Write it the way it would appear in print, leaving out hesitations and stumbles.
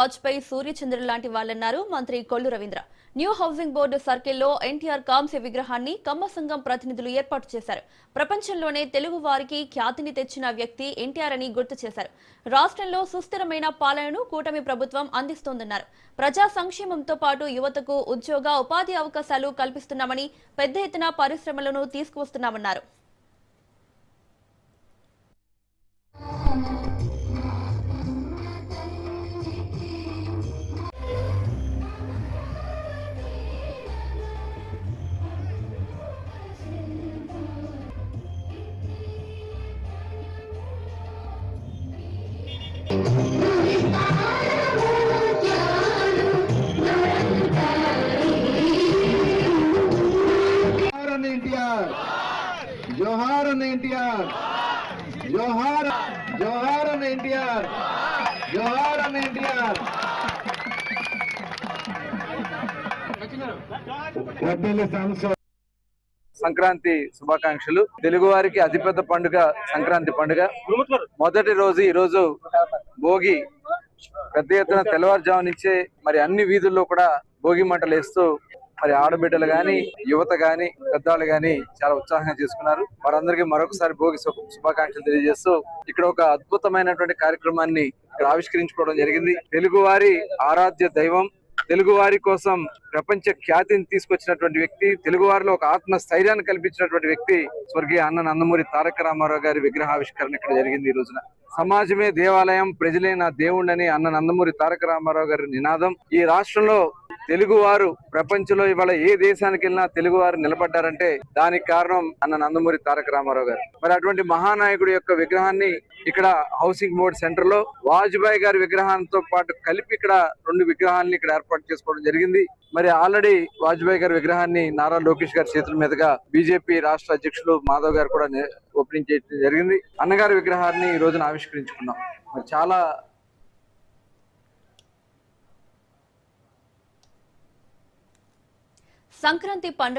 వాజ్పేయి సూర్యచంద్రుడు లాంటి వాళ్లన్నారు మంత్రి Kollu Ravindra. New housing board సర్కిల్లో ఎన్టీఆర్ కాంస్య విగ్రహాన్ని కమ్మ సంఘం ప్రతినిధులు ఏర్పాటు చేశారు. ప్రపంచంలోనే తెలుగు వారికి ఖ్యాతిని తెచ్చిన వ్యక్తి ఎన్టీఆర్ అని గుర్తు చేశారు. రాష్ట్రంలో సుస్థిరమైన పాలనను కూటమి ప్రభుత్వం అందిస్తోందన్నారు. ప్రజా సంక్షేమంతో పాటు యువతకు ఉద్యోగ ఉపాధి అవకాశాలు కల్పిస్తున్నామని, పెద్ద ఎత్తున పరిశ్రమలను తీసుకువస్తున్నామన్నారు. जोहार एनटीआर, जोहार जोहार एनटीआर, जोहार एनटीआर। సంక్రాంతి శుభాకాంక్షలు. తెలుగు వారికి అతిపెద్ద పండుగ సంక్రాంతి పండుగ. మొదటి రోజు ఈ రోజు భోగి. పెద్ద ఎత్తున తెల్లవారుజాము నుంచే మరి అన్ని వీధుల్లో కూడా భోగి మంటలు వేస్తూ మరి ఆడబిడ్డలు గాని, యువత గాని, పెద్దవాళ్ళు గాని చాలా ఉత్సాహంగా చేసుకున్నారు. వారందరికీ మరొకసారి భోగి శుభాకాంక్షలు తెలియజేస్తూ ఇక్కడ ఒక అద్భుతమైనటువంటి కార్యక్రమాన్ని ఇక్కడ ఆవిష్కరించుకోవడం జరిగింది. తెలుగు వారి ఆరాధ్య దైవం, తెలుగు వారి కోసం ప్రపంచ ఖ్యాతిని తీసుకొచ్చినటువంటి వ్యక్తి, తెలుగు వారిలో ఒక ఆత్మ స్థైర్యాన్ని కల్పించినటువంటి వ్యక్తి స్వర్గీయ అన్న నందమూరి తారక రామారావు గారి విగ్రహావిష్కరణ ఇక్కడ జరిగింది. ఈ రోజున సమాజమే దేవాలయం, ప్రజలే నా దేవుణ్ణని అన్న నందమూరి తారక రామారావు గారి నినాదం. ఈ రాష్ట్రంలో తెలుగు వారు ప్రపంచంలో ఇవాళ ఏ దేశానికి వెళ్ళినా తెలుగు వారు నిలబడ్డారంటే దానికి కారణం అన్న నందమూరి తారక రామారావు గారు. మరి అటువంటి మహానాయకుడి యొక్క విగ్రహాన్ని ఇక్కడ హౌసింగ్ బోర్డ్ సెంటర్ లో వాజ్పేయి గారి విగ్రహాలతో పాటు కలిపి ఇక్కడ 2 విగ్రహాలని ఇక్కడ ఏర్పాటు చేసుకోవడం జరిగింది. మరి ఆల్రెడీ వాజ్పేయి గారి విగ్రహాన్ని నారా లోకేష్ గారి చేతుల మీదుగా బీజేపీ రాష్ట్ర అధ్యక్షులు మాధవ్ గారు కూడా ఓపెనింగ్ చేయడం జరిగింది. అన్నగారి విగ్రహాన్ని ఈ రోజున ఆవిష్కరించుకున్నాం. మరి చాలా సంక్రాంతి పండుగ